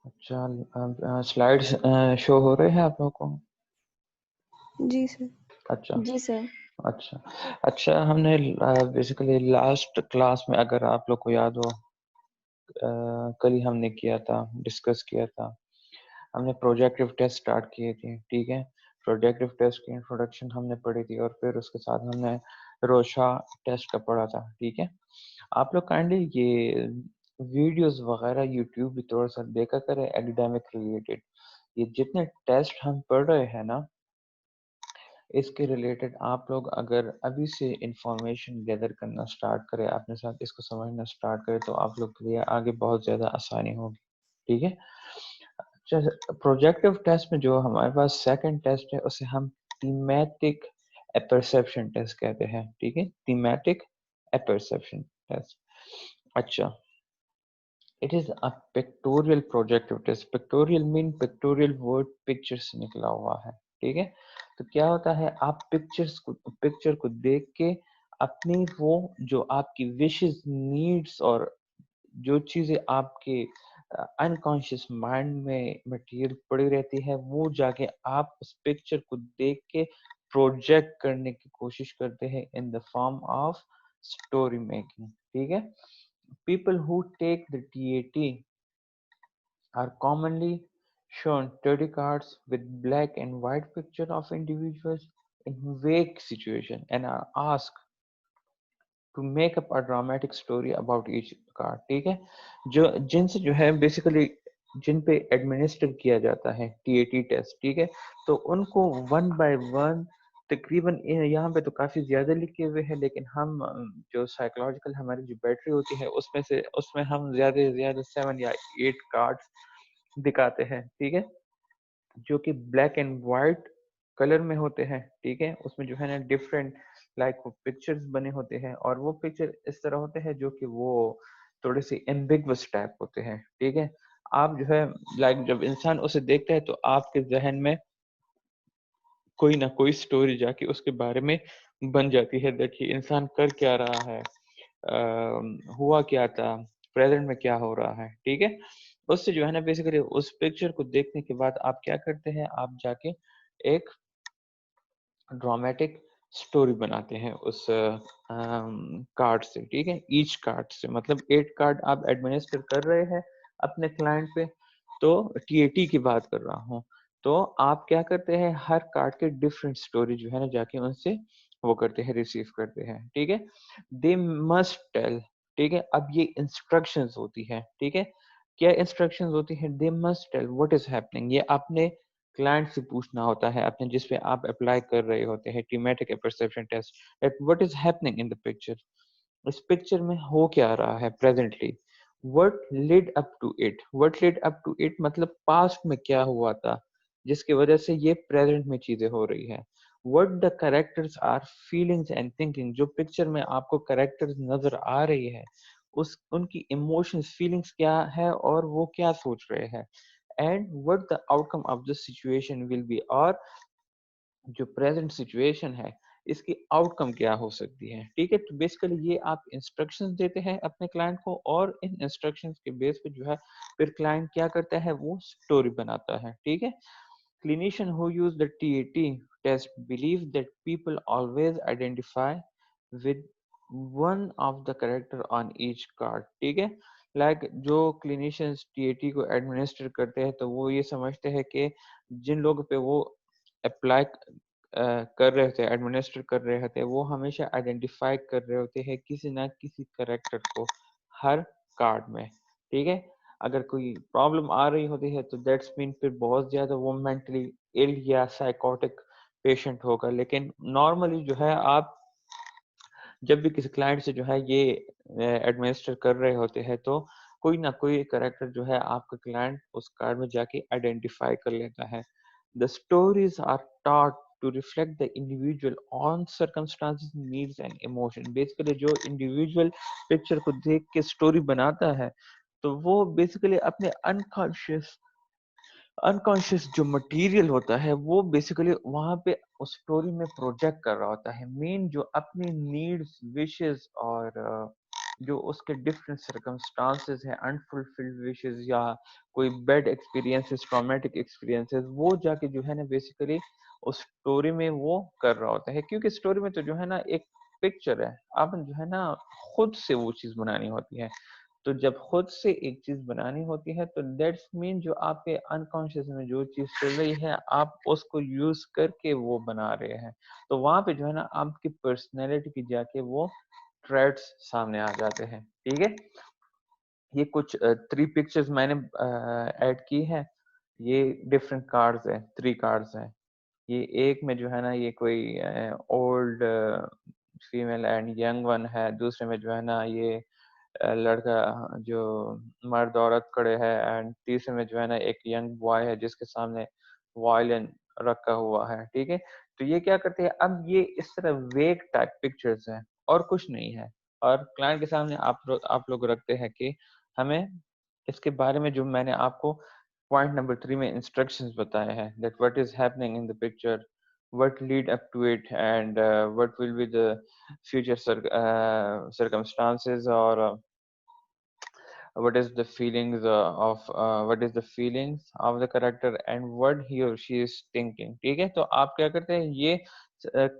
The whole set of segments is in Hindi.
अच्छा, स्लाइड्स शो हो रहे हैं आप लोगों को? जी सर। अच्छा जी सर। अच्छा अच्छा, हमने बेसिकली लास्ट क्लास में, अगर आप लोग को याद हो, कल ही हमने किया था, डिस्कस किया था। हमने प्रोजेक्टिव टेस्ट स्टार्ट किए थे, ठीक है। प्रोजेक्टिव टेस्ट की इंट्रोडक्शन हमने पढ़ी थी और फिर उसके साथ हमने रोशा टेस्ट का पढ़ा था, ठीक है। आप लोग काइंडली ये वीडियोस वगैरह यूट्यूब भी थोड़ा सा देखा करें एकेडमिक रिलेटेड। ये जितने टेस्ट हम पढ़ रहे हैं ना, इसके रिलेटेड आप लोग अगर अभी से इंफॉर्मेशन गैदर करना स्टार्ट करें, अपने साथ इसको समझना स्टार्ट करें, तो आप लोग के लिए आगे बहुत ज़्यादा आसानी होगी, ठीक है। अच्छा, प्रोजेक्टिव टेस्ट में जो हमारे पास सेकंड टेस्ट है, उसे हम थीमेटिक अपरसेप्शन टेस्ट कहते हैं, ठीक है। Thematic apperception test. अच्छा, it is a pictorial projective test. Pictorial mean pictorial word picture से निकला हुआ है, ठीक है। तो क्या होता है, आप पिक्चर को देख के अपनी वो जो आपकी विशेस, नीड्स और जो चीजें आपके अनकॉन्शियस माइंड में मटेरियल पड़ी रहती है, वो जाके आप उस पिक्चर को देख के प्रोजेक्ट करने की कोशिश करते हैं in the form of story making, ठीक है। People who take the TAT are commonly shown 30 cards with black and white picture of individuals in vague situation and are asked to make up a dramatic story about each card, ठीक है। जो जिनसे जो है बेसिकली जिन पे एडमिनिस्टर किया जाता है टीएटी टेस्ट, ठीक है। तो उनको वन बाय वन तकरीबन यहाँ पे तो काफी ज्यादा लिखे हुए हैं, लेकिन हम जो साइकोलॉजिकल हमारी जो बैटरी होती है, उसमें हम ज्यादा से ज्यादा 7 या 8 कार्ड्स दिखाते हैं, ठीक है, जो कि ब्लैक एंड व्हाइट कलर में होते हैं, ठीक है। उसमें जो है ना डिफरेंट लाइक पिक्चर्स बने होते हैं, और वो पिक्चर इस तरह होते हैं जो कि वो थोड़े से एम्बिगुअस टाइप होते हैं, ठीक है। आप जो है लाइक जब इंसान उसे देखता है, तो आपके जहन में कोई ना कोई स्टोरी जाके उसके बारे में बन जाती है, देखिए इंसान कर क्या रहा है, हुआ क्या था, प्रेजेंट में क्या हो रहा है, ठीक है। उससे जो है ना बेसिकली उस पिक्चर को देखने के बाद आप क्या करते हैं, आप जाके एक ड्रामेटिक स्टोरी बनाते हैं उस कार्ड से, ठीक है। ईच कार्ड से मतलब 8 कार्ड आप एडमिनिस्टर कर रहे हैं अपने क्लाइंट पे, तो टीएटी की बात कर रहा हूँ। तो आप क्या करते हैं, हर कार्ड के डिफरेंट स्टोरी जो है ना जाके उनसे वो करते हैं, रिसीव करते हैं, ठीक है। दे मस्ट टेल, ठीक है। अब ये इंस्ट्रक्शंस होती है, ठीक है। क्या इंस्ट्रक्शंस होती है, they must tell what is happening. ये आपने क्लाइंट से पूछना होता है, अपने जिस पे आप अप्लाई कर रहे होते हैं thematic perception test, that what is happening in the picture. इस पिक्चर में हो क्या रहा है presently, what lead up to it. What lead up to it मतलब पास्ट में क्या हुआ था जिसकी वजह से ये प्रेजेंट में चीजें हो रही है। What the characters are feelings and thinking. जो पिक्चर में आपको कैरेक्टर्स नजर आ रही है, उस उनकी इमोशंस, फीलिंग्स क्या है और वो क्या सोच रहे हैं। And what the outcome of the situation will be, और जो प्रेजेंट सिचुएशन है इसकी आउटकम क्या हो सकती है, ठीक है। तो बेसिकली ये आप इंस्ट्रक्शंस देते हैं अपने क्लाइंट को, और इन इंस्ट्रक्शंस के बेस पे जो है फिर क्लाइंट क्या करता है, वो स्टोरी बनाता है, ठीक है। Clinicians who use the TAT test believe that people always identify with one of the character on each card, ठीक है। लाइक जो क्लिनिशियंस टीएटी को एडमिनिस्टर करते हैं, तो वो ये समझते हैं कि जिन लोगों पे वो अप्लाई कर रहे होते हैं, एडमिनिस्टर कर रहे होते हैं, वो हमेशा आइडेंटिफाई कर रहे होते हैं किसी ना किसी करेक्टर को हर कार्ड में, ठीक है। अगर कोई प्रॉब्लम आ रही होती है, तो दैट्स मीन फिर बहुत ज्यादा वो मेंटली इल या साइकोटिक पेशेंट होगा। लेकिन नॉर्मली जो है आप जब भी किसी क्लाइंट से जो है ये एडमिनिस्टर कर रहे होते हैं, तो कोई ना कोई करेक्टर जो है आपका क्लाइंट उस कार्ड में जाके आइडेंटिफाई कर लेता है। The stories are taught to reflect the individual on circumstances, needs and emotion। Basically जो इंडिविजुअल पिक्चर को देख के स्टोरी बनाता है, तो वो बेसिकली अपने अनकॉन्शियस जो मटेरियल होता है, वो बेसिकली वहां पे उस स्टोरी में प्रोजेक्ट कर रहा होता है। मेन जो अपनी नीड्स, विशेस और जो उसके डिफरेंट सर्कमस्टांसेस हैं, अनफुलफिल्ड विशेस या कोई बैड एक्सपीरियंसेस, ट्रॉमेटिक एक्सपीरियंसेस, वो जाके जो है ना बेसिकली उस स्टोरी में वो कर रहा होता है। क्योंकि स्टोरी में तो जो है ना एक पिक्चर है, आपने जो है ना खुद से वो चीज बनानी होती है। तो जब खुद से एक चीज बनानी होती है तो दैट्स मीन जो आपके अनकॉन्शियस में जो चीज चल रही है आप उसको यूज करके वो बना रहे हैं। तो वहां पे जो है ना आपकी पर्सनैलिटी की जाके वो ट्रेड्स सामने आ जाते हैं। ठीक है, ये कुछ 3 पिक्चर्स मैंने ऐड की है। ये डिफरेंट कार्ड्स है, 3 कार्ड्स हैं। ये एक में जो है ना ये कोई old female and young one है। दूसरे में जो है ना ये लड़का जो मर्द औरत खड़े है। एंड तीसरे में जो है ना एक यंग बॉय है जिसके सामने वायलिन रखा हुआ है। ठीक है, तो ये क्या करते हैं, अब ये इस तरह वेग टाइप पिक्चर्स हैं और कुछ नहीं है। और क्लाइंट के सामने आप लोग रखते हैं कि हमें इसके बारे में जो मैंने आपको पॉइंट नंबर 3 में इंस्ट्रक्शंस बताए हैं, that what is happening in the picture, what lead up to it, and what will be the future circumstances, or what is the feelings of what is the feelings of the character and what he or she is thinking। ठीक है, तो आप क्या करते हैं, ये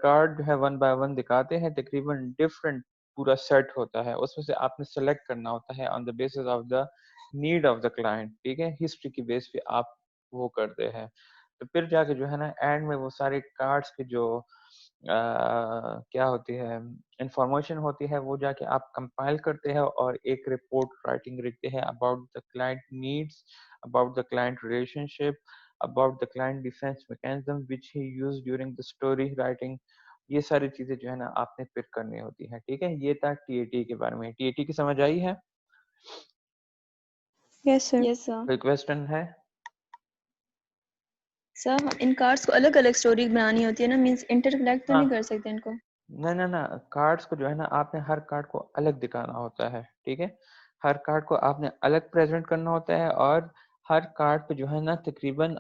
कार्ड जो है वन बाय वन दिखाते हैं। तकरीबन डिफरेंट पूरा सेट होता है, उसमें से आपने सेलेक्ट करना होता है on the basis of the need of the client. ठीक है, हिस्ट्री की बेस पे आप वो करते हैं। तो फिर जाके जो है ना एंड में वो सारे कार्ड्स के जो क्या होती है इंफॉर्मेशन होती है वो जाके आप कंपाइल करते हैं और एक रिपोर्ट राइटिंग लिखते हैं about the client needs, about the client relationship, about the client defence mechanism which he used during the story writing. ये सारी चीजें जो है ना आपने फिर करनी होती है। ठीक है, ये था टीएटी के बारे में। टीएटी की समझ आई है? Yes sir. Yes sir. कोई क्वेश्चन है? सर इन कार्ड्स को अलग अलग स्टोरी बनानी होती है ना, मींस इंटरकनेक्ट तो हाँ, नहीं कर सकते इनको? ना ना ना, कार्ड्स को जो है ना आपने हर कार्ड को अलग दिखाना होता है। ठीक है, हर कार्ड को आपने अलग प्रेजेंट करना होता है और हर कार्ड पे जो है ना तकरीबन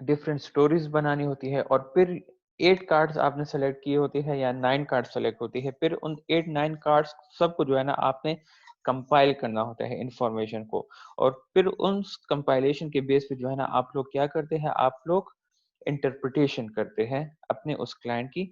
डिफरेंट स्टोरीज बनानी होती है। और फिर 8 कार्ड्स आपने सेलेक्ट किए होते हैं या 9 कार्ड सेलेक्ट होती है। फिर उन 8 9 कार्ड्स सबको जो है ना आपने कंपाइल करना होता है इंफॉर्मेशन को। और फिर उन कंपाइलेशन के बेस पे जो है ना आप लोग क्या करते हैं, आप लोग इंटरप्रिटेशन करते हैं अपने उस क्लाइंट की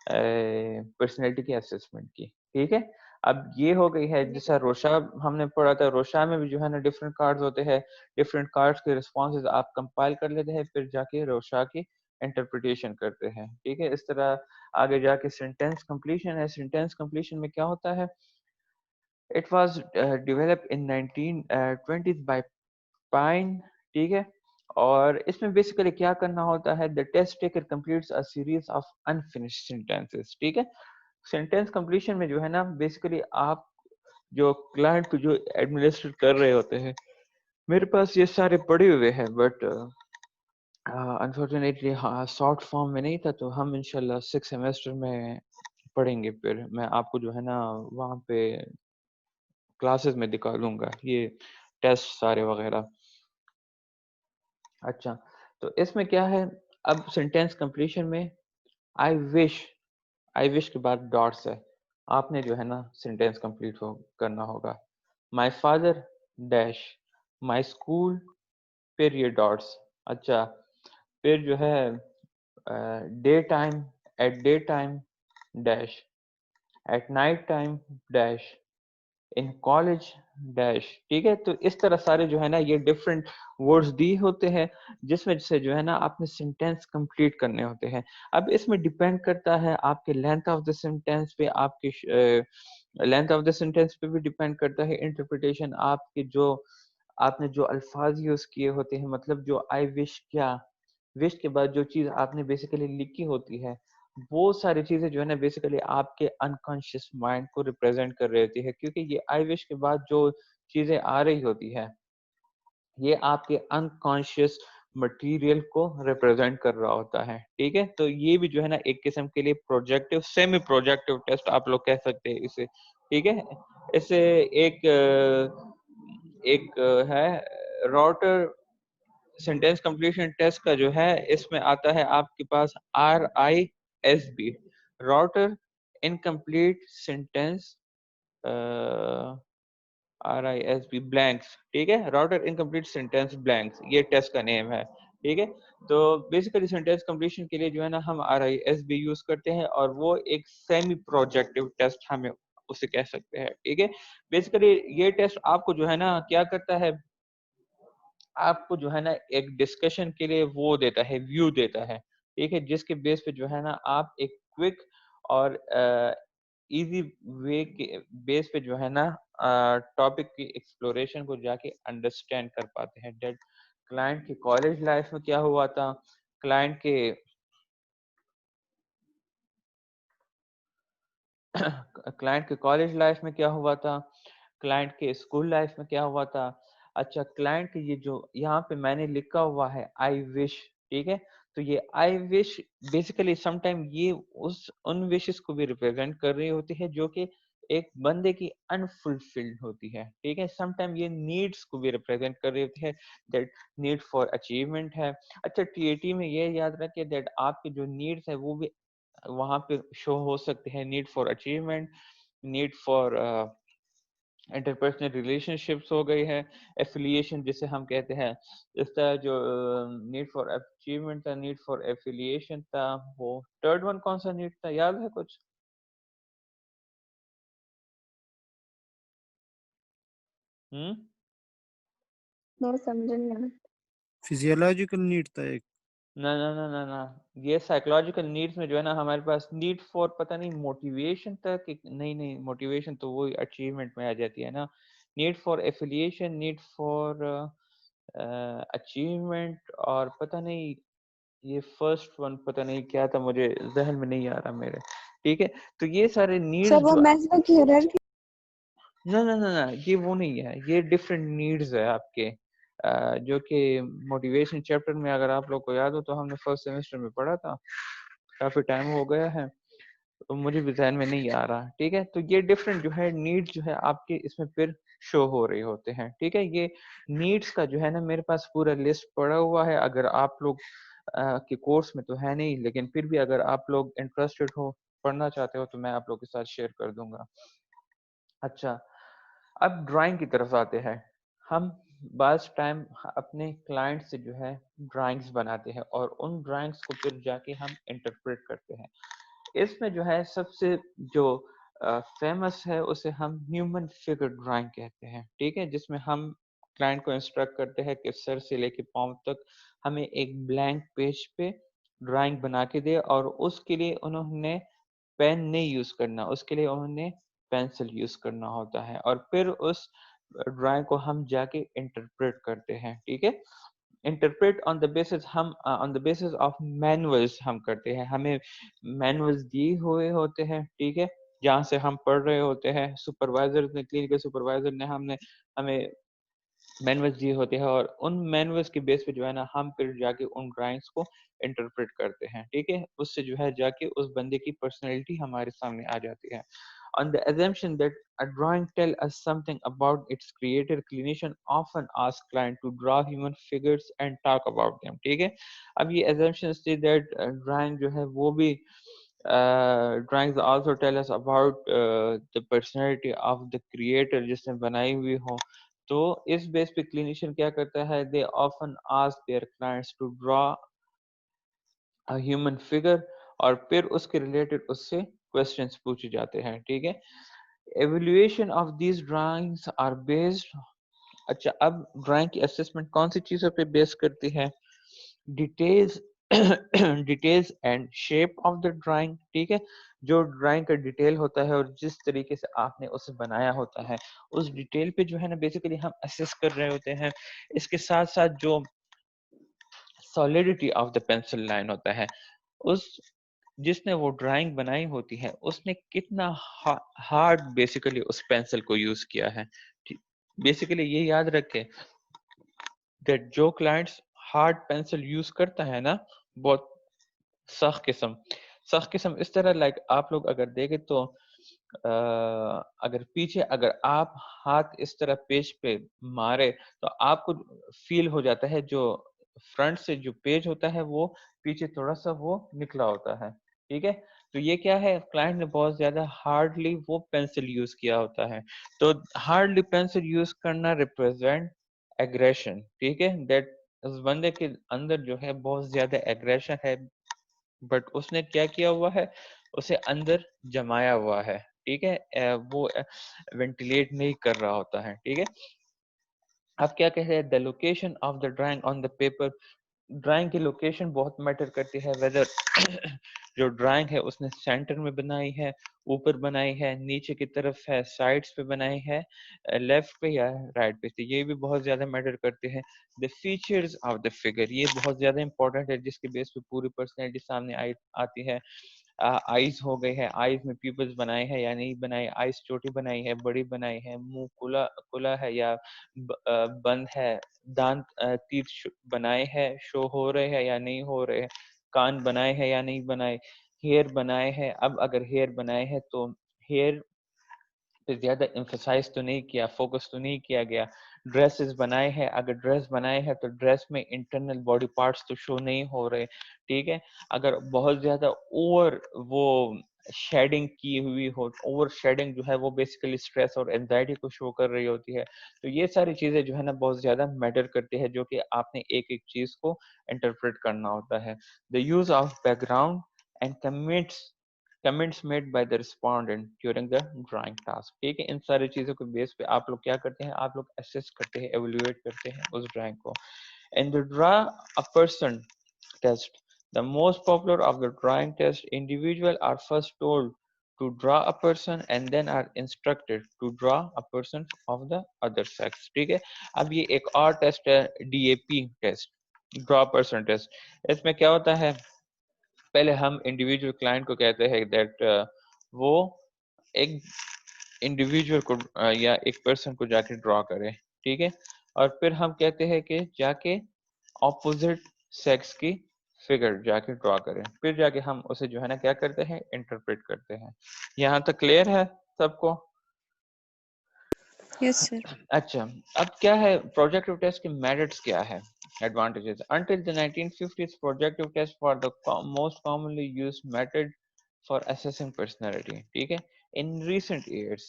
पर्सनैलिटी की असेसमेंट की। ठीक है, अब ये हो गई है जैसा रोशा हमने पढ़ा था। रोशा में भी जो है ना डिफरेंट कार्ड्स होते हैं, डिफरेंट कार्ड्स के रिस्पॉन्सेज आप कंपाइल कर लेते हैं, फिर जाके रोशा की इंटरप्रिटेशन करते हैं। ठीक है, इस तरह आगे जाके सेंटेंस कंप्लीशन है। सेंटेंस कंप्लीशन में क्या होता है, it was developed in 1920s by Payne. ठीक है, और इसमें बेसिकली क्या करना होता है, the test taker completes a series of unfinished sentences. ठीक है, सेंटेंस कंप्लीशन में जो है ना बेसिकली आप जो क्लाइंट को जो एडमिनिस्ट्रेट कर रहे होते हैं, मेरे पास ये सारे पढ़े हुए हैं बट अनफॉर्चुनेटली हाँ शॉर्ट फॉर्म में नहीं था, तो हम इंशाल्लाह 6 सेमेस्टर में पढ़ेंगे। फिर मैं आपको जो है ना वहाँ पे क्लासेस में दिखा दूंगा ये टेस्ट सारे वगैरह। अच्छा, तो इसमें क्या है, अब सेंटेंस कंप्लीशन में आई विश, आई विश के बाद डॉट्स है। आपने जो है ना सेंटेंस कंप्लीट हो करना होगा। My father dash my school, फिर ये डॉट्स। अच्छा, फिर जो है day time, at day time dash, at night time dash, in college dash. ठीक है, तो इस तरह सारे जो है ना ये डिफरेंट वर्ड्स दिए होते हैं जिसमें से जो है ना आपने सेंटेंस कंप्लीट करने होते हैं। अब इसमें डिपेंड करता है आपके लेंथ ऑफ द सेंटेंस पे, आपके लेंथ ऑफ द सेंटेंस पे भी डिपेंड करता है इंटरप्रिटेशन। आपके जो आपने जो अल्फाज यूज किए होते हैं, मतलब जो आई विश, क्या विश के बाद जो चीज आपने बेसिकली लिखी होती है, वो सारी चीजें जो है ना बेसिकली आपके अनकॉन्शियस माइंड को रिप्रेजेंट कर रही होती है। क्योंकि ये आई विश के बाद जो चीजें आ रही होती है ये आपके अनकॉन्शियस मटेरियल को रिप्रेजेंट कर रहा होता है। ठीक है, तो ये भी जो है ना एक किस्म के लिए प्रोजेक्टिव, सेमी प्रोजेक्टिव टेस्ट आप लोग कह सकते हैं इसे। ठीक है, इसे एक एक है राउटर सेंटेंस कंप्लीशन टेस्ट का जो है, इसमें आता है आपके पास RISB, router incomplete sentence RISB blanks, ठीक है, राउटर इनकम्प्लीट सेंटेंस ब्लैंक्स, ये टेस्ट का नेम है, ठीक है। तो बेसिकली सेंटेंस कंप्लीशन के लिए जो है ना हम RISB यूज करते हैं, और वो एक सेमी प्रोजेक्टिव टेस्ट हमें उसे कह सकते हैं, ठीक है। बेसिकली ये टेस्ट आपको जो है ना क्या करता है, आपको जो है ना एक डिस्कशन के लिए वो देता है, व्यू देता है, ठीक है, जिसके बेस पे जो है ना आप एक क्विक और इजी वे के बेस पे जो है ना टॉपिक की एक्सप्लोरेशन को जाके अंडरस्टैंड कर पाते हैं। डेट क्लाइंट की कॉलेज लाइफ में क्या हुआ था, क्लाइंट के क्लाइंट के कॉलेज लाइफ में क्या हुआ था, क्लाइंट के स्कूल लाइफ में क्या हुआ था। अच्छा, क्लाइंट के ये जो यहाँ पे मैंने लिखा हुआ है आई विश, ठीक है, तो ये आई विश बेसिकली समटाइम ये उस उन विशेस को भी रिप्रेजेंट कर रही होती है जो कि एक बंदे की अनफुलफिल्ड होती है, ठीक है। समटाइम ये नीड्स को भी रिप्रेजेंट कर रही होती है, दैट नीड फॉर अचीवमेंट है। अच्छा, TAT में ये याद रखिए दैट आपके जो नीड्स है वो भी वहां पे शो हो सकते हैं, need for achievement, need for interpersonal relationships हो गई है, एफिलिएशन जिसे हम कहते हैं, इस तरह जो नीड फॉर अचीवमेंट था, नीड फॉर एफिलिएशन था, वो थर्ड वन कौन सा नीड था, याद है कुछ? हम्म, नो समझ नहीं आया। फिजियोलॉजिकल नीड था एक। ना ना ना ना ना, ये साइकोलॉजिकल नीड्स में जो है ना हमारे पास नीड फॉर पता नहीं मोटिवेशन तक, नहीं नहीं, मोटिवेशन तो वो अचीवमेंट में आ जाती है ना। Need for affiliation, need for achievement, और पता नहीं ये फर्स्ट वन पता नहीं क्या था, मुझे जहन में नहीं आ रहा मेरे, ठीक है। तो ये सारे नीड्स सर वो जो मैस्लो की हायरार्की। ना ना ना ना, ये वो नहीं है, ये डिफरेंट नीड्स है आपके, जो कि मोटिवेशन चैप्टर में अगर आप लोग को याद हो तो हमने फर्स्ट सेमेस्टर में पढ़ा था, काफी टाइम हो गया है तो मुझे भी ध्यान में नहीं आ रहा, ठीक है। तो ये डिफरेंट जो है नीड्स जो है आपके इसमें फिर शो हो रहे होते हैं, ठीक है। ये नीड्स का जो है ना मेरे पास पूरा लिस्ट पड़ा हुआ है, अगर आप लोग के कोर्स में तो है नहीं, लेकिन फिर भी अगर आप लोग इंटरेस्टेड हो, पढ़ना चाहते हो, तो मैं आप लोग के साथ शेयर कर दूंगा। अच्छा, अब ड्राइंग की तरफ आते हैं। हम बाज़ टाइम अपने क्लाइंट से जो है ड्राइंग्स बनाते हैं, और उन ड्राइंग्स को फिर जाके हम इंटरप्रेट करते हैं। इसमें जो है सबसे जो फेमस है उसे हम ह्यूमन फिगर ड्राइंग कहते हैं, ठीक है, जिसमें हम क्लाइंट को इंस्ट्रक्ट करते हैं कि सर से लेके पाँव तक हमें एक ब्लैंक पेज पे ड्राइंग बना के दे, और उसके लिए उन्होंने पेन नहीं यूज करना, उसके लिए उन्हें पेंसिल यूज करना होता है, और फिर उस ड्राइंग को हम जाके इंटरप्रेट करते हैं, ठीक है। इंटरप्रेट ऑन द बेसिस, हम on the basis of manuals हम करते हैं, हमें मैनुअल्स दिए हुए होते हैं, ठीक है, जहाँ से हम पढ़ रहे होते हैं, सुपरवाइजर ने, क्लिनिकल सुपरवाइजर ने हमने हमें मैनुअल्स दिए होते हैं, और उन मैनुअल्स के बेस पे जो है ना हम फिर जाके उन ड्राइंग्स को इंटरप्रेट करते हैं, ठीक है। उससे जो है जाके उस बंदे की पर्सनैलिटी हमारे सामने आ जाती है। On the assumption that a drawing tell us something about its creator, clinician often ask client to draw human figures and talk about them, ठीक है। अब ये assumption थी that drawing जो है वो भी drawings also tell us about the personality of the creator जिसने बनाई हुई हो। तो इस बेस पे क्लिनिशियन क्या करता है, they often ask their clients to draw a human figure, और फिर उसके रिलेटेड उससे क्वेश्चंस पूछे जाते हैं, ठीक है। Evaluation of these drawings are based. अच्छा, अब ड्राइंग की असेसमेंट कौन सी चीजों पे बेस करती है, details details and shape of the drawing, ठीक है। जो ड्राइंग का डिटेल होता है और जिस तरीके से आपने उसे बनाया होता है, उस डिटेल पे जो है ना बेसिकली हम असेस कर रहे होते हैं। इसके साथ साथ जो solidity of the pencil line होता है, उस जिसने वो ड्राइंग बनाई होती है उसने कितना हार्ड बेसिकली उस पेंसिल को यूज किया है। बेसिकली ये याद रखें that जो क्लाइंट्स हार्ड पेंसिल यूज करता है ना, बहुत सख्त किस्म इस तरह, लाइक आप लोग अगर देखें तो अगर पीछे अगर आप हाथ इस तरह पेज पे मारे तो आपको फील हो जाता है जो फ्रंट से जो पेज होता है वो पीछे थोड़ा सा वो निकला होता है, ठीक है। तो ये क्या है, क्लाइंट ने बहुत ज्यादा हार्डली वो पेंसिल यूज किया होता है, तो हार्डली पेंसिल यूज करना रिप्रेजेंट एग्रेशन, ठीक है, दैट उस बंदे के अंदर जो है बहुत ज्यादा एग्रेशन है, बट उसने क्या किया हुआ है, उसे अंदर जमाया हुआ है, ठीक है, वो वेंटिलेट नहीं कर रहा होता है, ठीक है। अब क्या कह रहे हैं, the location of the drawing on the paper, drawing की लोकेशन बहुत मैटर करती है, वेदर जो ड्राइंग है उसने सेंटर में बनाई है, ऊपर बनाई है, नीचे की तरफ है, साइड्स पे बनाई है, लेफ्ट पे या राइट पे, तो ये भी बहुत ज्यादा मैटर करते हैं। The features of the figure, ये बहुत ज्यादा इंपॉर्टेंट है, जिसके बेस पे पूरी पर्सनैलिटी सामने आती है। आईज हो गई है, आईज में पीपल्स बनाए हैं या नहीं बनाए, आईज छोटी बनाई है, बड़ी बनाई है, मुंह खुला खुला है या बंद है, दांत तीत बनाए हैं, शो हो रहे हैं या नहीं हो रहे हैं, कान बनाए हैं या नहीं बनाए, हेयर बनाए हैं। अब अगर हेयर बनाए हैं तो हेयर पे ज्यादा एम्फसाइज तो नहीं किया, फोकस तो नहीं किया गया। ड्रेसेस बनाए हैं, अगर ड्रेस बनाए हैं तो ड्रेस में इंटरनल बॉडी पार्ट्स तो शो नहीं हो रहे, ठीक है। अगर बहुत ज्यादा ओवर वो शेडिंग की हुई हो, ओवर शेडिंग जो है वो बेसिकली स्ट्रेस और एंजाइटी को शो कर रही होती है, तो ये सारी चीजें जो है ना बहुत ज्यादा मैटर करती है, जो कि आपने एक एक चीज को इंटरप्रेट करना होता है। The use of background and comments made by the respondent during the drawing task, ठीक है। इन सारी चीजों के बेस पे आप लोग क्या करते हैं, आप लोग असेस करते हैं, एवेल्युएट करते हैं उस ड्राइंग को। And the draw a person test, the most popular of the drawing test, individuals are first told to draw a person and then are instructed to draw a person of the other sex, ठीक है। अब ये एक और टेस्ट है, DAP test, draw person test. इसमें क्या होता है, पहले हम इंडिविजुअल क्लाइंट को कहते हैं दैट वो एक इंडिविजुअल को या एक पर्सन को जाके ड्रॉ करे, ठीक है। और फिर हम कहते हैं कि जाके ऑपोजिट सेक्स की फिगर जाके ड्रॉ करें, फिर जाके हम उसे जो है ना क्या करते हैं, इंटरप्रेट करते हैं। यहाँ तक क्लियर है सबको? Yes sir. अच्छा, अब क्या है प्रोजेक्टिव टेस्ट के मेरिट्स क्या है, advantages? Until the 1950s, projective test for the most commonly used method for assessing personality, ठीक है। In recent years,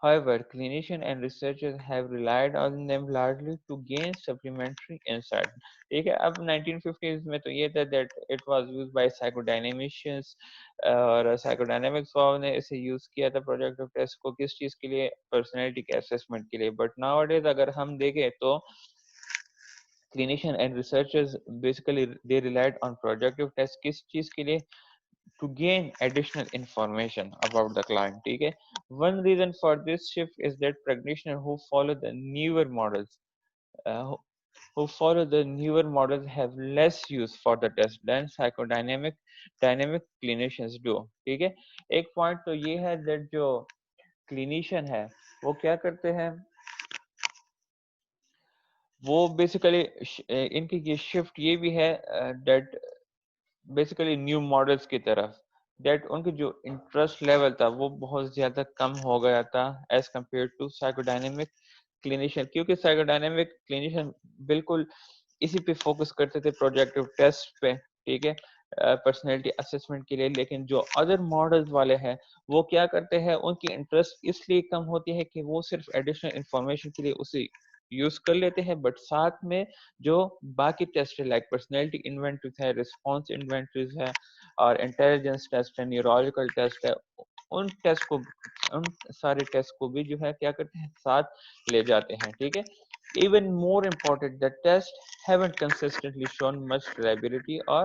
however, clinicians and researchers have relied on them largely to gain supplementary insight, ठीक है। अब 1950s में तो ये था that it was used by psychodynamicians, और साइकोडायनेमिक्स वालों ने इसे यूज किया था प्रोजेक्टिव टेस्ट को, किस चीज के लिए, पर्सनैलिटी के असेसमेंट के लिए। बट नाउअडेज अगर हम देखें तो clinician and researchers basically they relied on projective test किस चीज के लिए, to gain additional information about the client, ठीक है। One reason for this shift is that practitioners who follow the newer models uh, who follow the newer models have less use for the test than dynamic clinicians do, ठीक है। एक पॉइंट तो ये है that जो क्लिनिशियन है वो क्या करते हैं, वो बेसिकली इनकी ये शिफ्ट ये भी है that बेसिकली न्यू मॉडल्स की तरफ, दैट उनके जो इंटरेस्ट लेवल था वो बहुत ज्यादा कम हो गया था as compare to psychodynamic clinician, क्योंकि साइकोडायनेमिक क्लिनिशियन बिल्कुल इसी पे फोकस करते थे प्रोजेक्टिव टेस्ट पे, ठीक है, पर्सनैलिटी असेसमेंट के लिए। लेकिन जो अदर मॉडल्स वाले हैं वो क्या करते हैं, उनकी इंटरेस्ट इसलिए कम होती है कि वो सिर्फ एडिशनल इंफॉर्मेशन के लिए उसे यूज कर लेते हैं, बट साथ में जो बाकी टेस्ट है लाइक पर्सनैलिटी इन्वेंटरीज है, रिस्पॉन्स इन्वेंटरीज है, और इंटेलिजेंस टेस्ट है, न्यूरोलॉजिकल टेस्ट है, उन टेस्ट को, उन सारे टेस्ट को भी जो है क्या करते हैं, साथ ले जाते हैं, ठीक है। Even more important, the tests haven't consistently shown much reliability or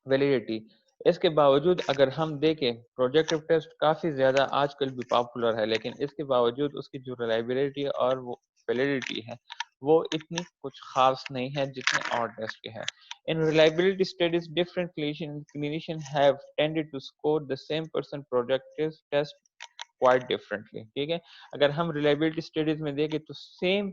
validity. इसके बावजूद अगर हम देखें प्रोजेक्टिव टेस्ट काफी ज्यादा आजकल भी पॉपुलर है, लेकिन इसके बावजूद उसकी जो रिलायबिलिटी और वो वैलिडिटी है वो इतनी कुछ खास नहीं है जितने और टेस्ट के हैं। In reliability studies, different clinicians have tended to score the same person projective test quite differently, ठीक है। अगर हम रिलायबिलिटी स्टडीज में देखें तो सेम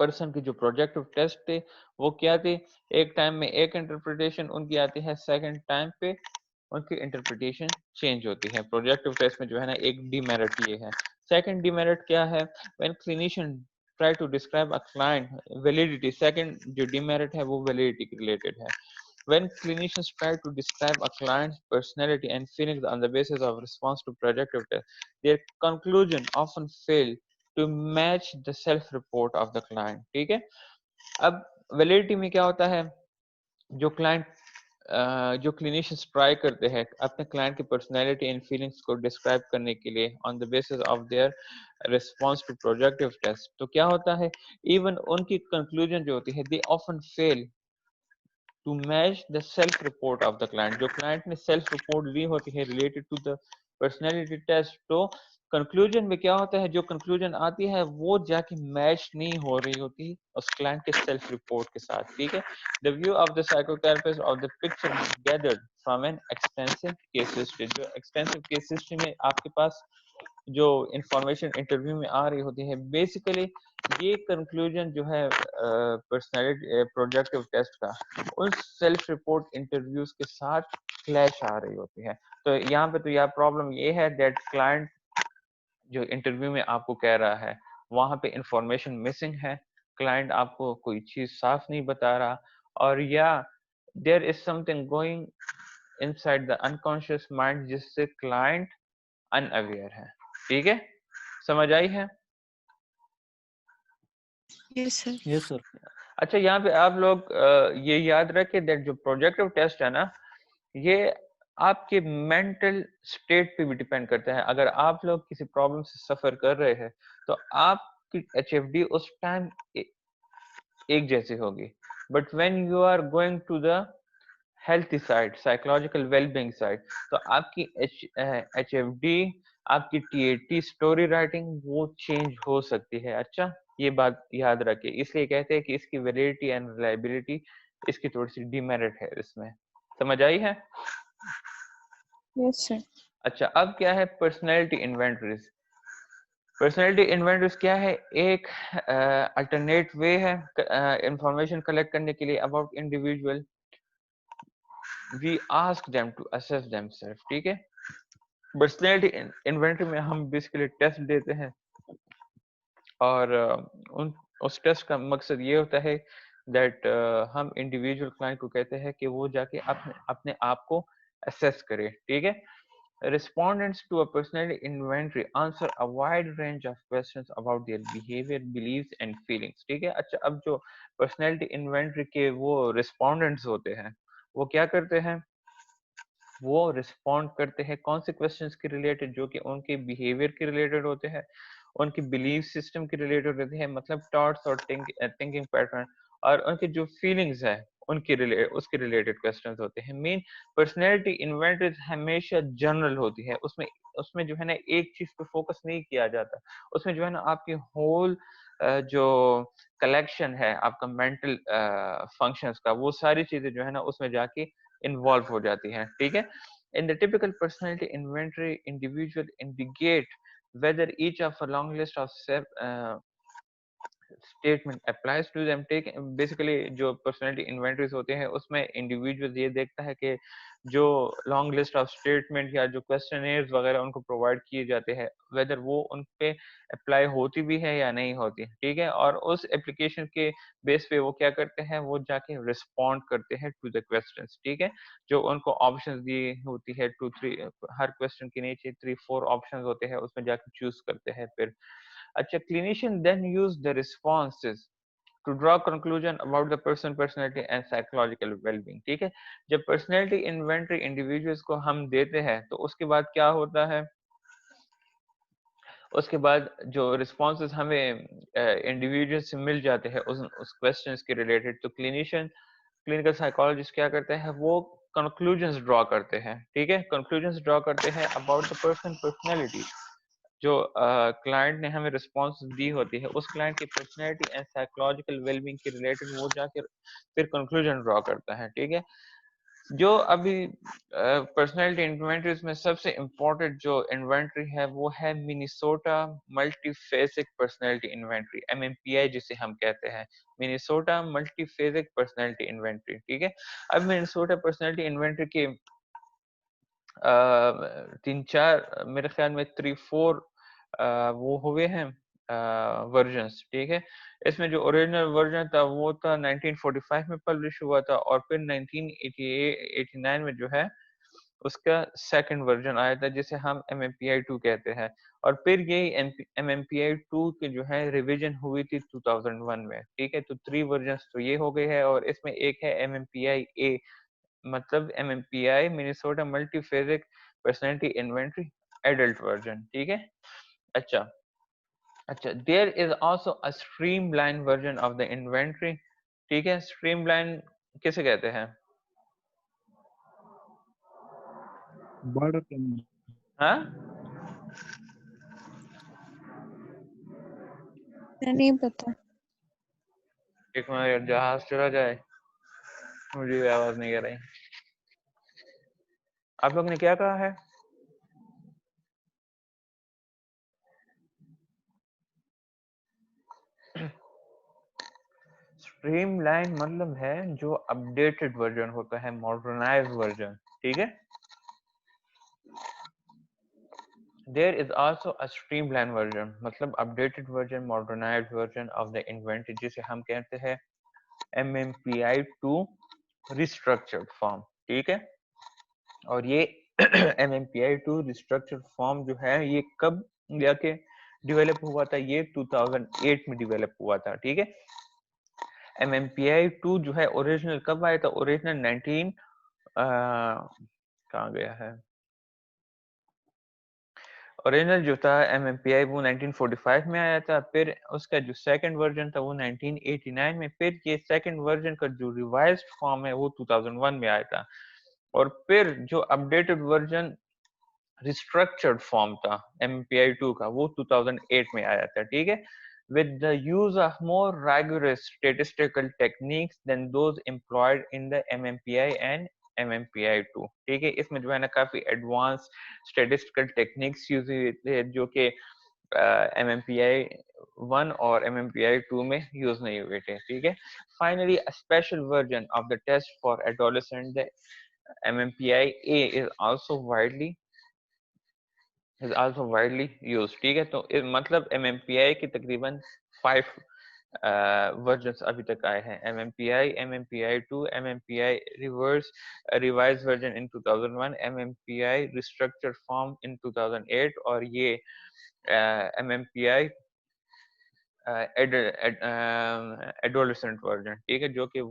पर्सन के जो प्रोजेक्टिव टेस्ट थे वो क्या थे, एक टाइम में एक इंटरप्रिटेशन उनकी आती है, सेकंड टाइम पे उनकी इंटरप्रिटेशन चेंज होती है। प्रोजेक्टिव टेस्ट में जो है ना एक डीमेरिट ये है। सेकंड डीमेरिट क्या है, when clinician try to describe a client validity, second जो डीमेरिट है वो वैलिडिटी रिलेटेड है। When clinicians try to describe a client's personality and feelings on the basis of response to projective tests, their conclusion often fail to match the self report of the client. ठीक है, अब वैलिडिटी में क्या होता है, जो क्लाइंट जो क्लिनिशियंस ट्राई करते हैं अपने क्लाइंट की पर्सनैलिटी एंड फीलिंग्स को डिस्क्राइब करने के लिए on the basis of their response to projective test, तो क्या होता है, इवन उनकी कंक्लूजन जो होती है they often fail to match the self report of the client. जो क्लाइंट ने सेल्फ रिपोर्ट दी होती है related to the personality test, तो कंक्लूजन में क्या होता है, जो कंक्लूजन आती है वो जाके मैच नहीं हो रही होती उस क्लाइंट के सेल्फ रिपोर्ट के साथ। ठीक है, the view of the psychotherapist of the picture gathered from an extensive case history. जो एक्सटेंसिव केस हिस्ट्री में आपके पास जो इंफॉर्मेशन इंटरव्यू में आ रही होती है, बेसिकली ये कंक्लूजन जो है पर्सनैलिटी प्रोजेक्टिव टेस्ट का उन सेल्फ रिपोर्ट इंटरव्यूज के साथ क्लैश आ रही होती है। तो यहाँ पे तो यार प्रॉब्लम ये है दैट क्लाइंट जो इंटरव्यू में आपको कह रहा है वहां पे इंफॉर्मेशन मिसिंग है, क्लाइंट आपको कोई चीज साफ नहीं बता रहा, और या there is something going inside the unconscious mind जिससे क्लाइंट अनअवेयर है। ठीक है, समझ आई है? Yes sir. Yes sir. अच्छा, यहाँ पे आप लोग ये याद रखें दैट जो प्रोजेक्टिव टेस्ट है ना, ये आपके मेंटल स्टेट पे भी डिपेंड करता है। अगर आप लोग किसी प्रॉब्लम से सफर कर रहे हैं तो आपकी एचएफडी उस टाइम एक जैसी होगी, but when you are going to the healthy side, psychological wellbeing side, तो आपकी एचएफडी, आपकी टीएटी स्टोरी राइटिंग वो चेंज हो सकती है। अच्छा, ये बात याद रखिए, इसलिए कहते हैं कि इसकी वैलिडिटी एंड रिलायबिलिटी इसकी थोड़ी सी डिमेरिट है इसमें। समझ आई है? Yes sir. अच्छा, अब क्या है पर्सनैलिटी इन्वेंटरीज। पर्सनैलिटी इन्वेंटरीज क्या है, एक अल्टरनेट वे है इंफॉर्मेशन कलेक्ट करने के लिए about individual. We ask them to assess themselves. ठीक है, पर्सनैलिटी इन्वेंटरी में हम बेसिकली टेस्ट देते हैं और उस टेस्ट का मकसद ये होता है दैट हम इंडिविजुअल क्लाइंट को कहते हैं कि वो जाके अपने आप को असेस करे। ठीक है, respondents to a personality inventory answer a wide range of questions about their behavior, beliefs and feelings। ठीक है, अच्छा, अब जो personality inventory के वो respondents होते हैं वो क्या करते हैं, वो रिस्पॉन्ड करते हैं कौन से क्वेश्चंस के रिलेटेड, जो कि उनके बिहेवियर के रिलेटेड होते हैं, उनके बिलीफ सिस्टम के रिलेटेड होते हैं, मतलब थॉट्स और थिंकिंग पैटर्न, और उनके जो फीलिंग्स है उसके रिलेटेड क्वेश्चंस होते हैं। मेन पर्सनैलिटी इन्वेंटरी हमेशा जनरल होती है, उसमें उसमें जो है ना एक चीज पे फोकस नहीं किया जाता, उसमें जो है ना आपकी होल जो कलेक्शन है आपका मेंटल फंक्शंस का, वो सारी चीजें जो है ना उसमें जाके इन्वॉल्व हो जाती हैं। ठीक है, in the typical personality inventory individual indicate whether each of a long list of statement applies to them। take basically जो personality inventories होते हैं उसमें individual ये देखता है कि जो long list of statement या जो questionnaires वगैरह उनको provide किए जाते हैं whether वो उन पे apply होती भी है या नहीं होती। ठीक है, और उस application के बेस पे वो क्या करते हैं, वो जाके respond करते हैं to the questions। ठीक है, जो उनको options दी होती है 2-3, हर question के नीचे 3-4 options होते हैं, उसमें जाके choose करते हैं फिर। अच्छा, clinician then use the responses to draw conclusion about the personality and psychological well-being। ठीक है, जब personality inventory individuals को हम देते हैं तो उसके बाद क्या होता है, उसके बाद जो responses हमें इंडिविजुअल से मिल जाते हैं उस क्वेश्चंस के रिलेटेड, तो क्लिनिकल साइकोलॉजिस्ट क्या करते हैं, वो कंक्लूजन्स ड्रॉ करते हैं। ठीक है, कंक्लूजन्स ड्रॉ करते हैं अबाउट द पर्सनैलिटी। जो क्लाइंट ने हमें रिस्पांस दी होती है उस क्लाइंट की पर्सनैलिटी एंड साइकोलॉजिकल वेलबींग के रिलेटेड वो जाकर फिर कंक्लूजन ड्रॉ करता है। ठीक है, जो अभी पर्सनैलिटी इन्वेंटरीज में सबसे इम्पोर्टेंट जो इन्वेंटरी है वो है मिनेसोटा मल्टीफेसिक पर्सनैलिटी इन्वेंटरी, MMPI जिसे हम कहते हैं, मिनेसोटा मल्टीफेसिक पर्सनैलिटी इन्वेंटरी। ठीक है, अब मिनेसोटा पर्सनैलिटी इन्वेंटरी के 3-4 मेरे ख्याल में 3-4 वो हुए हैं वर्जन्स, ठीक है। इसमें जो ओरिजिनल वर्जन था वो था 1945 में पब्लिश हुआ था, और फिर 1989 में जो है उसका सेकंड वर्जन आया था जिसे हम MMPI 2 कहते हैं। और फिर यही MMPI 2 के जो है रिवीजन हुई थी 2001 में, ठीक है। तो 3 वर्जन्स तो ये हो गए हैं, और इसमें एक है MMPI A, मतलब MMPI Minnesota multiphasic personality inventory adult version, ठीक है। अच्छा अच्छा, there is also a streamline version of the inventory, ठीक है। स्ट्रीमलाइन किसे कहते हैं? बॉर्डर कम। हाँ, मुझे नहीं पता। एक मिनट, जहाज चला जाए, मुझे भी आवाज नहीं आ रही। आप लोग ने क्या कहा है? स्ट्रीमलाइन मतलब है जो अपडेटेड वर्जन होता है, मॉडर्नाइज्ड वर्जन, ठीक है। There is also a streamline version, मतलब updated version, modernized version of the inventory, जिसे हम कहते हैं MMPI 2 रिस्ट्रक्चर्ड फॉर्म, ठीक है। और ये MMPI 2 रिस्ट्रक्चर्ड फॉर्म जो है ये कब जाके डेवलप हुआ था? ये 2008 में डेवलप हुआ था, ठीक है। MMPI 2 जो है ओरिजिनल कब आया था? ओरिजिनल 19 कहाँ गया है? ओरिजिनल जो था MMPI वो 1945 में आया था, फिर उसका जो सेकंड वर्जन था वो 1989 में, फिर ये सेकंड वर्जन का जो रिवाइज्ड फॉर्म है वो 2001 में आया था, और फिर जो अपडेटेड वर्जन रिस्ट्रक्चर्ड फॉर्म था MMPI 2 का वो 2008 में आया था, ठीक है। with the use of more rigorous statistical techniques than those employed in the MMPI and MMPI 2, ठीक है। इसमें जो है ना काफी एडवांस स्टैटिस्टिकल टेक्निक्स यूज हुए थे जो कि MMPI 1 और MMPI 2 में यूज नहीं हुए थे, ठीक है। Finally a special version of the test for adolescent, the MMPI A is also widely used, ठीक है। तो मतलब MMPI की तकरीबन 5 वर्जन्स अभी तक आए हैं: MMPI, MMPI 2, MMPI revise version in 2001, MMPI restructured form in 2008, और ये MMPI एडोलेसेंट वर्जन, ठीक है, जो कि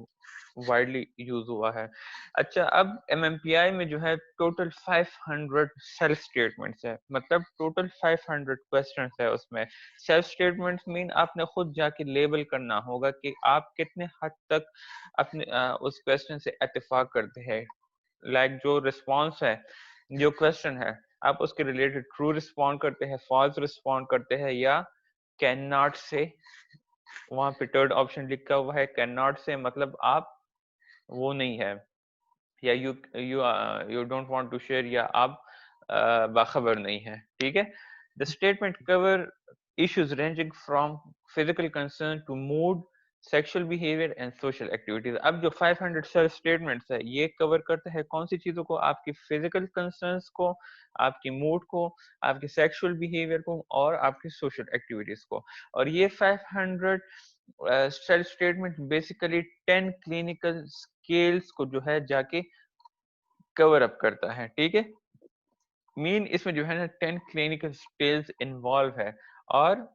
वाइडली यूज हुआ है। अच्छा, अब MMPI में जो है टोटल 500 सेल्फ स्टेटमेंट्स है, मतलब टोटल 500 क्वेश्चंस है उसमें। सेल्फ स्टेटमेंट्स मीन आपने खुद जाके लेबल करना होगा कि आप कितने हद तक अपने उस क्वेश्चन से इत्तेफाक करते हैं। लाइक जो रिस्पॉन्स है, जो क्वेश्चन है, आप उसके रिलेटेड ट्रू रिस्पॉन्ड करते हैं, फॉल्स रिस्पॉन्ड करते हैं, या कैन नॉट से। वहां पे थर्ड ऑप्शन लिखा हुआ है कैन नॉट से, मतलब आप वो नहीं है, या you you you don't want to share, या आप बाखबर नहीं है, ठीक है। The statement cover issues ranging from physical concern to mood, sexual behaviour and social activities. अब जो 500 सेल्फ स्टेटमेंट्स है ये कवर करता है कौन सी चीजों को? आपकी फिजिकल कंसर्न्स को, आपकी मूड को, आपके सेक्सुअल बिहेवियर को, और आपकी सोशल एक्टिविटीज को। और ये 500 self statement basically 10 clinical scales को जो है जाके कवर अप करता है, ठीक है। मीन इसमें जो है ना 10 क्लिनिकल स्केल्स इन्वॉल्व है, और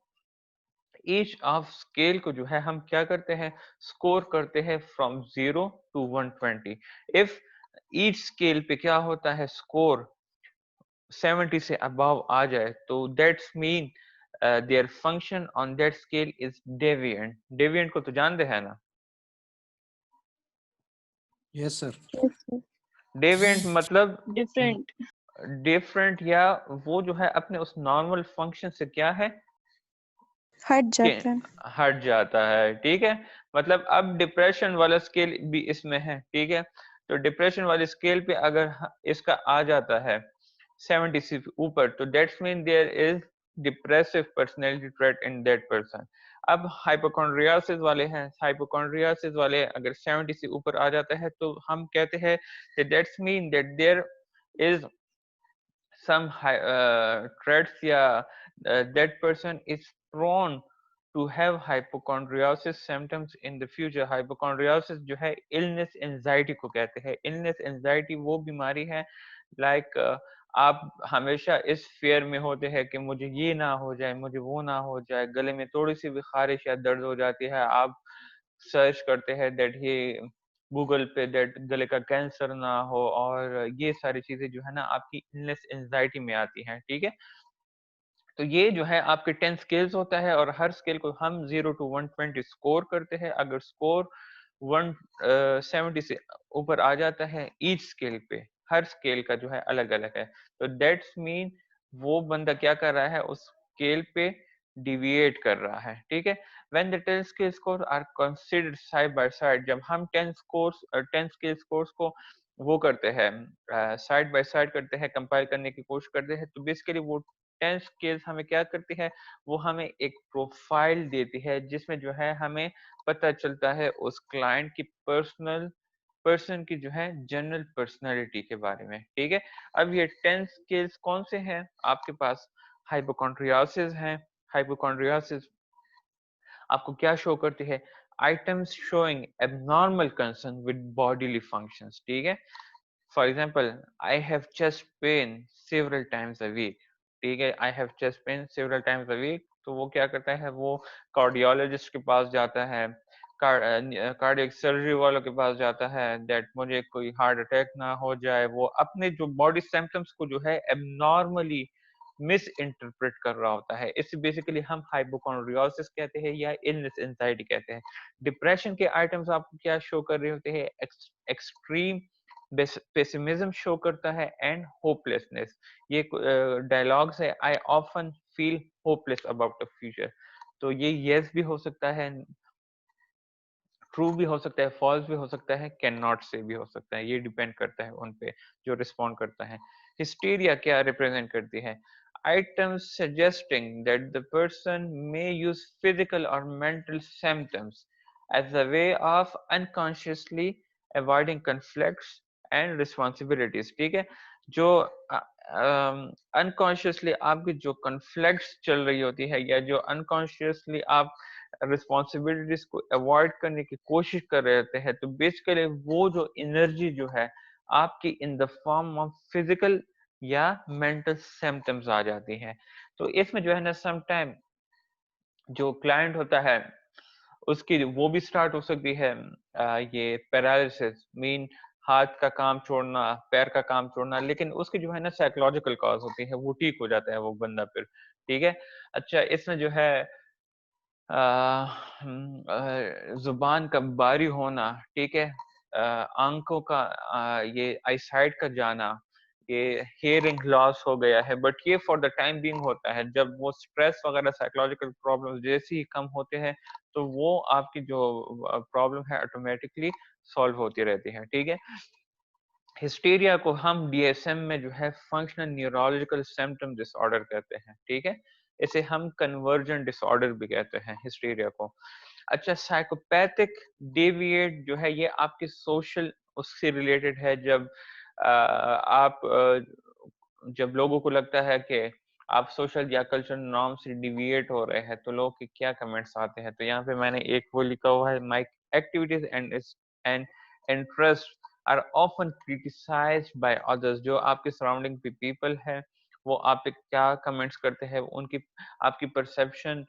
ईच ऑफ स्केल को जो है हम क्या करते हैं? स्कोर करते हैं from 0 to 120। If each scale पे क्या होता है? स्कोर 70 से अबव आ जाए तो that's mean their function on that scale is deviant. Deviant को तो जानते हैं ना? Yes sir. Yes, sir. Deviant मतलब डिफरेंट। डिफरेंट, या वो जो है अपने उस नॉर्मल फंक्शन से क्या है हट कि जाता है। हट जाता है, ठीक है। मतलब अब डिप्रेशन वाला स्केल भी इसमें है, ठीक है। तो डिप्रेशन वाले स्केल पे अगर इसका आ जाता है 70 से ऊपर, तो that's mean there is depressive personality trait in that person. अब हाइपोकॉन्ड्रियासिस वाले हैं, हाइपोकॉन्ड्रियासिस वाले अगर 70 से ऊपर आ जाता है तो हम कहते हैं that's mean that there is some traits, या that person is prone to have hypochondriasis symptoms in the future. hypochondriasis जो है illness anxiety को कहते हैं. illness anxiety वो बीमारी है like आप हमेशा इस फेयर में होते हैं कि मुझे ये ना हो जाए, मुझे वो ना हो जाए, गले में थोड़ी सी भी खारिश या दर्द हो जाती है, आप सर्च करते हैं दैट ये गूगल पे दैट गले का कैंसर ना हो, और ये सारी चीजें जो है ना आपकी इलनेस एंजाइटी में आती हैं. ठीक है, तो ये जो है आपके 10 स्केल्स होता है, और हर स्केल को हम 0 to 120 स्कोर करते हैं. अगर स्कोर 170 से ऊपर आ जाता है ईच स्केल पे, हर स्केल का जो है अलग अलग है, तो दैट्स मीन वो बंदा क्या कर रहा है, उस स्केल पे डिविएट कर रहा है. ठीक है, when the 10 scale score are considered side by side, जब हम 10 स्केल स्कोर्स को वो करते हैं, साइड बाय साइड करते हैं, कंपाइल करने की कोशिश करते हैं, तो बेसिकली वो 10 स्केल्स हमें क्या करती है, वो हमें एक प्रोफाइल देती है जिसमें जो है हमें पता चलता है उस क्लाइंट की पर्सन की जो है जनरल पर्सनैलिटी के बारे में. ठीक है, अब ये 10 स्केल्स कौन से हैं आपके पास, हाइपोकॉन्ड्रियासिस है. हाइपोकॉन्ड्रियासिस आपको क्या शो करती है, items showing abnormal concern with bodily functions. ठीक है, for example I have chest pain several times a week. ठीक है, I have chest pain several times a week, तो वो क्या करता है, वो कार्डियोलॉजिस्ट के पास जाता है, कार्डियक सर्जरी वालों के पास जाता है दैट मुझे कोई हार्ट अटैक ना हो जाए. वो अपने जो बॉडी सिम्टम्स को जो है एबनॉर्मली मिस इंटरप्रेट कर रहा होता है. इसे बेसिकली हम हाइपोकॉन्ड्रियोसिस कहते हैं या इलनेस एंजाइटी कहते हैं. डिप्रेशन के आइटम्स आपको क्या शो कर रहे होते हैं, एक्सट्रीम पेसिमिज्म शो करता है एंड होपलेसनेस. ये डायलॉग्स है, I often feel hopeless about the future. तो ये यस भी हो सकता है, ट्रू भी हो सकता है, फॉल्स भी हो सकता है, कैन नॉट से भी हो सकता है. ये डिपेंड करता है उन पे जो रिस्पॉन्ड करता है. हिस्टीरिया क्या रिप्रेजेंट करती है, items suggesting that the person may use physical or mental symptoms as a way of unconsciously avoiding conflicts and responsibilities. ठीक है, जो अनकॉन्शियसली आपकी जो कन्फ्लिक्ट्स चल रही होती है, या जो अनकॉन्शियसली आप रिस्पॉन्सिबिलिटीज को अवॉइड करने की कोशिश कर रहे होते हैं, तो बेसिकली वो जो एनर्जी जो है आपकी in the form of physical या मेंटल सिम्टम्स आ जाती हैं. तो इसमें जो है ना समटाइम जो क्लाइंट होता है उसकी वो भी स्टार्ट हो सकती है, ये पैरालिसिस मीन हाथ का काम छोड़ना, पैर का काम छोड़ना, लेकिन उसकी जो है ना साइकोलॉजिकल कॉज होती है, वो ठीक हो जाता है वो बंदा फिर. ठीक है, अच्छा इसमें जो है जुबान का बारी होना, ठीक है, आंखों का ये आईसाइट का जाना, ये हियरिंग लॉस हो गया है, बट ये फॉर द टाइम बीइंग होता है. जब वो स्ट्रेस वगैरह साइकोलॉजिकल प्रॉब्लम्स जैसे ही कम होते हैं, तो वो आपकी जो प्रॉब्लम है ऑटोमेटिकली सॉल्व होती रहती है. ठीक है, हिस्टीरिया को हम डीएसएम में जो है फंक्शनल न्यूरोलॉजिकल सिम्पटम डिसऑर्डर कहते हैं. ठीक है, इसे हम कन्वर्जन डिसऑर्डर भी कहते हैं हिस्टीरिया को. अच्छा, साइकोपैथिक डेविएट जो है ये आपके सोशल उससे रिलेटेड है. जब आप जब लोगों को लगता है कि आप सोशल या कल्चरल नॉर्म से डिविएट हो रहे हैं, तो लोगों के क्या कमेंट्स आते हैं. तो यहाँ पे मैंने एक वो लिखा हुआ है, my activities and interest are often criticized by others. जो आपके सराउंडिंग पे पीपल है, वो आप पे क्या कमेंट्स करते हैं, उनकी आपकी परसेप्शन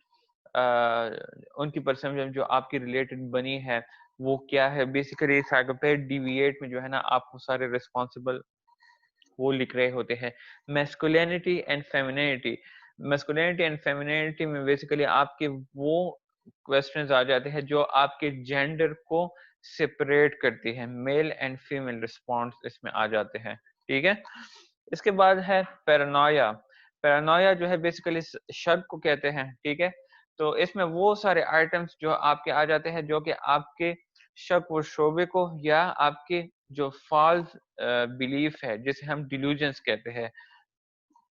उनकी परसेप्शन जो आपकी रिलेटेड बनी है वो क्या है. बेसिकली साइकोपैथ डिविएट में जो है ना आपको सारे रिस्पॉन्सिबल वो लिख रहे होते हैं. Masculinity and femininity, masculinity and femininity में बेसिकली आपके वो क्वेश्चंस आ जाते हैं जो आपके जेंडर को सेपरेट करती है. मेल एंड फीमेल रिस्पॉन्स इसमें आ जाते हैं. ठीक है, इसके बाद है पैरानोया. पैरानोया जो है बेसिकली शक को कहते हैं. ठीक है, तो इसमें वो सारे आइटम्स जो आपके आ जाते हैं जो कि आपके शक व शोबे को या आपके जो फॉल्स बिलीफ है जिसे हम डिल्यूजन्स कहते हैं,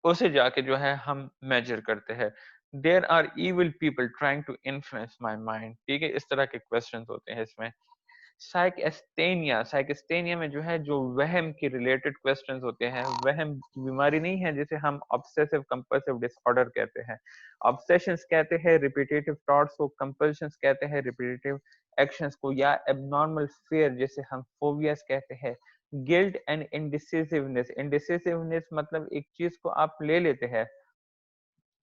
उसे जाके जो है हम मेजर करते हैं. There are evil people trying to influence my mind. ठीक है, इस तरह के क्वेश्चंस होते हैं इसमें. साइकेस्थेनिया में जो है, जो वहम के रिलेटेड क्वेश्चंस होते हैं, वहम बीमारी नहीं है जिसे हम ऑब्सेसिव कंपल्सिव डिसऑर्डर कहते हैं। ऑब्सेशंस कहते हैं रिपीटेटिव थॉट्स को, कंपल्शंस कहते हैं रिपीटेटिव एक्शंस को, या एबनॉर्मल फियर जिसे हम फोबियास कहते हैं। गिल्ट एंड इंडिसिसिवनेस मतलब एक चीज को आप ले लेते हैं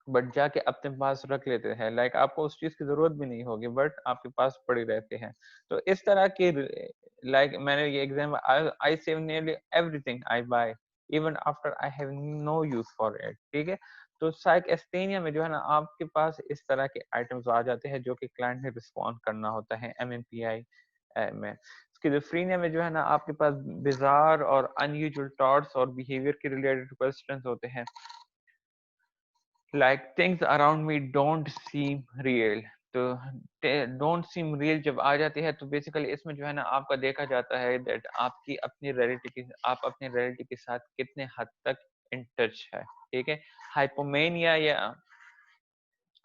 बट जाके अपने पास रख लेते हैं, लाइक आपको उस चीज की जरूरत भी नहीं होगी बट आपके पास पड़ी रहते हैं। तो इस तरह के, लाइक मैंने ये example, I save nearly everything I buy even after I have no use for it, ठीक है। तो साइकेस्थेनिया में जो है ना, आपके पास इस तरह के आइटम्स आ जाते हैं जो कि क्लाइंट ने रिस्पॉन्ड करना होता है MMPI में। स्किज़ोफ्रेनिया में जो है ना, आपके पास बिजार और अनयूजुअल थॉट्स और बिहेवियर के रिलेटेड क्वेश्चंस होते हैं, like things around me don't seem real। तो डोंट सीम रियल जब आ जाती है तो बेसिकली इसमें जो है ना, आपका देखा जाता है दैट आपकी अपनी रियलिटी की, आप अपनी रियलिटी के साथ कितने हद तक इन टच है, ठीक है। हाइपोमेनिया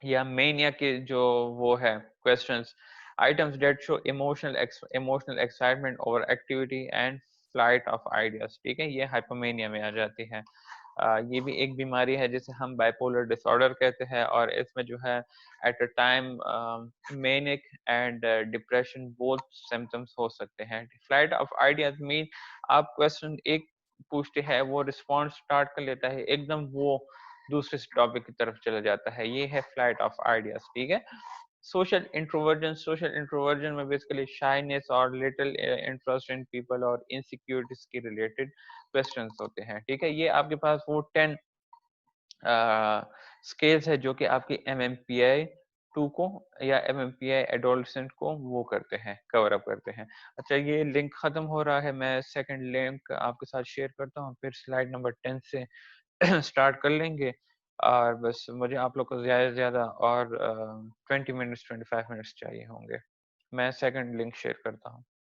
या मेनिया के जो वो है questions, items that show emotional excitement over activity and flight of ideas, ठीक है, ये हाइपोमेनिया में आ जाती है। ये भी एक बीमारी है जिसे हम बाइपोलर डिसऑर्डर कहते हैं, और इसमें जो है at a time manic and depression both symptoms हो सकते हैं। फ्लाइट ऑफ आइडियाज मीन आप क्वेश्चन एक पूछते हैं, वो रिस्पॉन्स स्टार्ट कर लेता है, एकदम वो दूसरे टॉपिक की तरफ चला जाता है, ये है फ्लाइट ऑफ आइडियाज, ठीक है। सोशल इंट्रोवर्जन में बेसिकली शाइनेस और लिटिल इंटरेस्ट इन पीपल और इनसिक्योरिटीज के रिलेटेड क्वेश्चंस होते हैं, ठीक है। ये आपके पास वो 10 स्केल्स है जो कि आपकी MMPI 2 को या MMPI एडोलसेंट को वो करते हैं, कवर अप करते हैं। अच्छा, ये लिंक खत्म हो रहा है, मैं सेकंड लिंक आपके साथ शेयर करता हूँ, फिर स्लाइड नंबर 10 से स्टार्ट कर लेंगे। और बस मुझे आप लोग को ज़्यादा से ज़्यादा और 20 मिनट्स 25 मिनट्स चाहिए होंगे। मैं सेकंड लिंक शेयर करता हूँ।